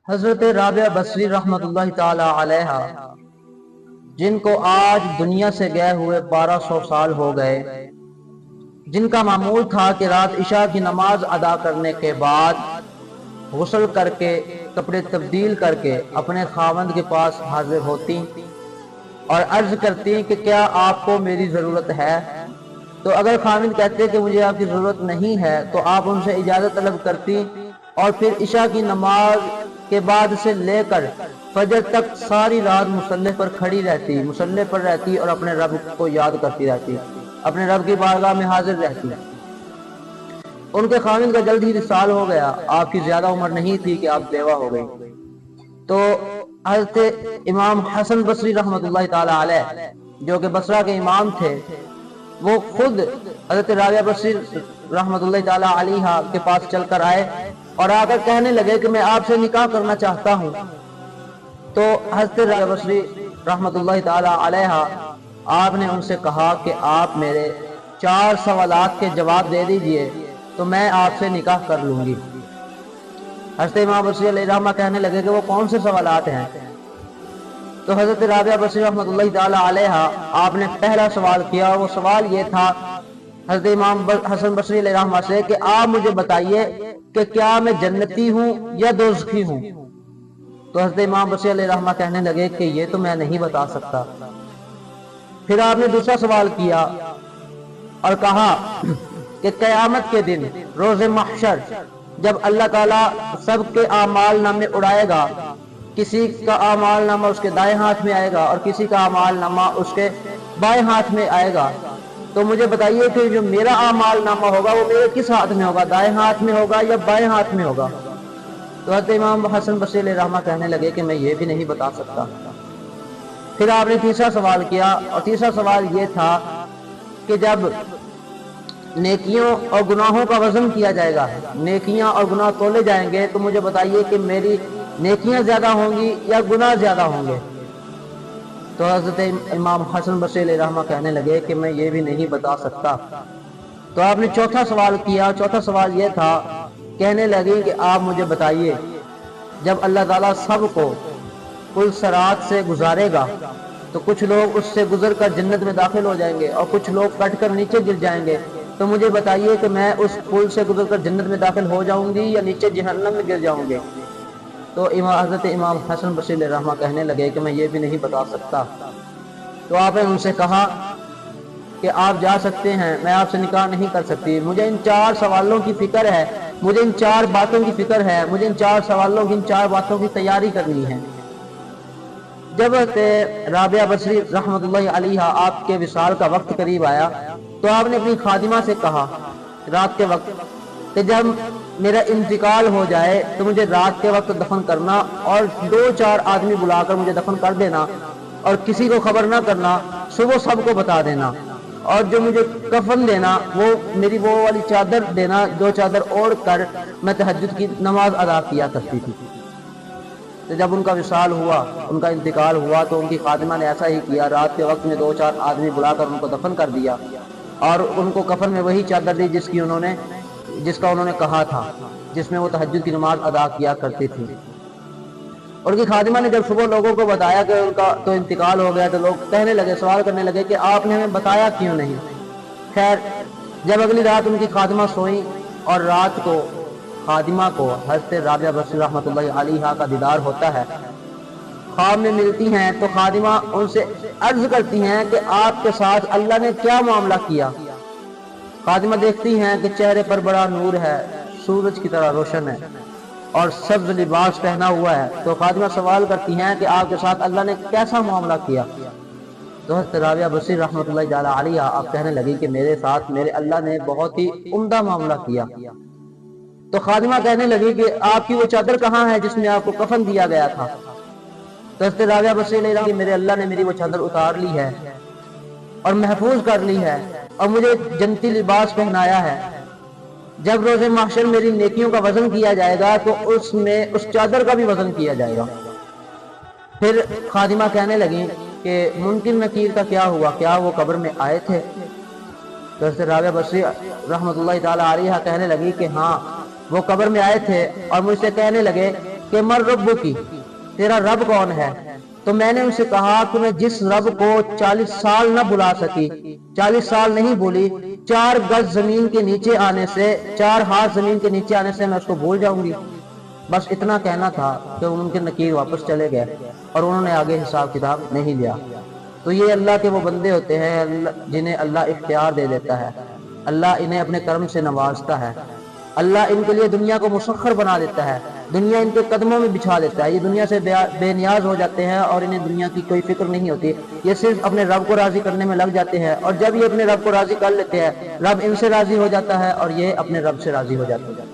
حضرت رابعہ بصری رحمۃ اللہ تعالی علیہ، جن کو آج دنیا سے گئے ہوئے 1200 سال ہو گئے، جن کا معمول تھا کہ رات عشاء کی نماز ادا کرنے کے بعد غسل کر کے کپڑے تبدیل کر کے اپنے خاوند کے پاس حاضر ہوتی اور عرض کرتی کہ کیا آپ کو میری ضرورت ہے؟ تو اگر خاوند کہتے کہ مجھے آپ کی ضرورت نہیں ہے تو آپ ان سے اجازت طلب کرتی اور پھر عشاء کی نماز کے بعد سے لے کر فجر تک ساری رات مصلی پر کھڑی رہتی، مصلی پر رہتی اور اپنے رب کو یاد کرتی رہتی، اپنے رب کی بارگاہ میں حاضر رہتی۔ ان کے خاوند کا جلد ہی وصال ہو گیا، آپ کی زیادہ عمر نہیں تھی کہ آپ بیوہ ہو گئی۔ تو حضرت امام حسن بصری رحمۃ اللہ تعالی علیہ، جو کہ بصرہ کے امام تھے، وہ خود حضرت رابعہ بصری رحمۃ اللہ تعالی علیہ کے پاس چل کر آئے اور آ کر کہنے لگے کہ میں آپ سے نکاح کرنا چاہتا ہوں۔ تو حضرت رابعہ بصری رحمۃ اللہ تعالی علیہ آپ نے ان سے کہا کہ آپ میرے 4 سوالات کے جواب دے دیجئے تو میں آپ سے نکاح کر لوں گی۔ حضرت امام بصری علیہ الرحمہ کہنے لگے کہ وہ کون سے سوالات ہیں؟ تو حضرت رابعہ بصری رحمۃ اللہ تعالی علیہ آپ نے پہلا سوال کیا، اور وہ سوال یہ تھا حضرت امام حسن بصری علیہ الرحمہ سے کہ آپ مجھے بتائیے کہ کیا میں جنتی ہوں یا دوزخی ہوں؟ تو حضرت امام بصری علیہ الرحمہ کہنے لگے کہ یہ تو میں نہیں بتا سکتا۔ پھر آپ نے دوسرا سوال کیا اور کہا کہ قیامت کے دن روز محشر جب اللہ تعالیٰ سب کے اعمال نامے اڑائے گا، کسی کا اعمال نامہ اس کے دائیں ہاتھ میں آئے گا اور کسی کا اعمال نامہ اس کے بائیں ہاتھ میں آئے گا، تو مجھے بتائیے کہ جو میرا اعمال نامہ ہوگا وہ میرے کس ہاتھ میں ہوگا، دائیں ہاتھ میں ہوگا یا بائیں ہاتھ میں ہوگا؟ تو حضرت امام حسن بصری علیہ الرحمہ کہنے لگے کہ میں یہ بھی نہیں بتا سکتا۔ پھر آپ نے تیسرا سوال کیا، اور تیسرا سوال یہ تھا کہ جب نیکیوں اور گناہوں کا وزن کیا جائے گا، نیکیاں اور گناہ تولے جائیں گے، تو مجھے بتائیے کہ میری نیکیاں زیادہ ہوں گی یا گناہ زیادہ ہوں گے؟ تو حضرت امام حسن بصری علیہ الرحمہ کہنے لگے کہ میں یہ بھی نہیں بتا سکتا۔ تو آپ نے چوتھا سوال کیا، چوتھا سوال یہ تھا، کہنے لگے کہ آپ مجھے بتائیے جب اللہ تعالیٰ سب کو پل صراط سے گزارے گا تو کچھ لوگ اس سے گزر کر جنت میں داخل ہو جائیں گے اور کچھ لوگ کٹ کر نیچے گر جائیں گے، تو مجھے بتائیے کہ میں اس پل سے گزر کر جنت میں داخل ہو جاؤں گی یا نیچے جہنم میں گر جاؤں گے؟ تو حضرت امام حسن بصری علیہ الرحمہ کہنے لگے کہ میں یہ بھی نہیں بتا سکتا۔ تو آپ نے ان سے کہا کہ آپ جا سکتے ہیں، میں آپ سے نکاح نہیں کر سکتی، مجھے ان 4 سوالوں کی فکر ہے، مجھے ان 4 باتوں کی فکر ہے، مجھے ان 4 سوالوں کی، ان 4 باتوں کی تیاری کرنی ہے۔ جب رابعہ بصری رحمۃ اللہ علیہ آپ کے وصال کا وقت قریب آیا تو آپ نے اپنی خادمہ سے کہا رات کے وقت کہ جب میرا انتقال ہو جائے تو مجھے رات کے وقت دفن کرنا اور 2-4 آدمی بلا کر مجھے دفن کر دینا اور کسی کو خبر نہ کرنا، صبح سب کو بتا دینا، اور جو مجھے کفن دینا وہ میری وہ والی چادر دینا جو چادر اوڑھ کر میں تہجد کی نماز ادا کیا کرتی تھی۔ تو جب ان کا وصال ہوا، ان کا انتقال ہوا، تو ان کی خادمہ نے ایسا ہی کیا، رات کے وقت میں 2-4 آدمی بلا کر ان کو دفن کر دیا اور ان کو کفن میں وہی چادر دی جس کا انہوں نے کہا تھا، جس میں وہ تہجد کی نماز ادا کیا کرتی تھی۔ ان کی خادمہ نے جب صبح لوگوں کو بتایا کہ ان کا تو انتقال ہو گیا، تو لوگ کہنے لگے، سوال کرنے لگے کہ آپ نے ہمیں بتایا کیوں نہیں؟ خیر، جب اگلی رات ان کی خادمہ سوئیں اور رات کو خادمہ کو حضرت رابعہ بصری رحمۃ اللہ علیہ کا دیدار ہوتا ہے، خواب میں ملتی ہیں، تو خادمہ ان سے عرض کرتی ہیں کہ آپ کے ساتھ اللہ نے کیا معاملہ کیا؟ خادمہ دیکھتی ہیں کہ چہرے پر بڑا نور ہے، سورج کی طرح روشن ہے اور سبز لباس پہنا ہوا ہے، تو خادمہ سوال کرتی ہیں کہ آپ کے ساتھ اللہ نے کیسا معاملہ کیا؟ تو حضرت رابعہ بصری رحمۃ اللہ تعالی علیہ آپ کہنے لگی کہ میرے ساتھ میرے اللہ نے بہت ہی عمدہ معاملہ کیا۔ تو خادمہ کہنے لگی کہ آپ کی وہ چادر کہاں ہے جس میں آپ کو کفن دیا گیا تھا؟ تو حضرت رابعہ بصری علیہ السلام کہ میرے اللہ نے میری وہ چادر اتار لی ہے اور محفوظ کر لی ہے اور مجھے جنتی لباس پہنایا ہے۔ جب روز محشر میری نیکیوں کا وزن کیا جائے گا تو اس میں اس چادر کا بھی وزن کیا جائے گا۔ پھر خادمہ کہنے لگیں کہ منکر نکیر کا کیا ہوا، کیا وہ قبر میں آئے تھے؟ تو حضرت رابعہ بصری رحمۃ اللہ تعالی علیہ کہنے لگی کہ ہاں، وہ قبر میں آئے تھے اور مجھ سے کہنے لگے کہ مر رب کی، تیرا رب کون ہے؟ تو میں نے ان سے کہا کہ میں جس رب کو 40 سال نہ بلا سکی، 40 سال نہیں بولی، 4 گز زمین کے نیچے آنے سے، 4 ہاتھ زمین کے نیچے آنے سے میں اس کو بھول جاؤں گی؟ بس اتنا کہنا تھا کہ ان کے نکیر واپس چلے گئے اور انہوں نے آگے حساب کتاب نہیں لیا۔ تو یہ اللہ کے وہ بندے ہوتے ہیں جنہیں اللہ اختیار دے دیتا ہے، اللہ انہیں اپنے کرم سے نوازتا ہے، اللہ ان کے لیے دنیا کو مسخر بنا دیتا ہے، دنیا ان کے قدموں میں بچھا دیتا ہے، یہ دنیا سے بے نیاز ہو جاتے ہیں اور انہیں دنیا کی کوئی فکر نہیں ہوتی، یہ صرف اپنے رب کو راضی کرنے میں لگ جاتے ہیں، اور جب یہ اپنے رب کو راضی کر لیتے ہیں، رب ان سے راضی ہو جاتا ہے اور یہ اپنے رب سے راضی ہو جاتے ہیں۔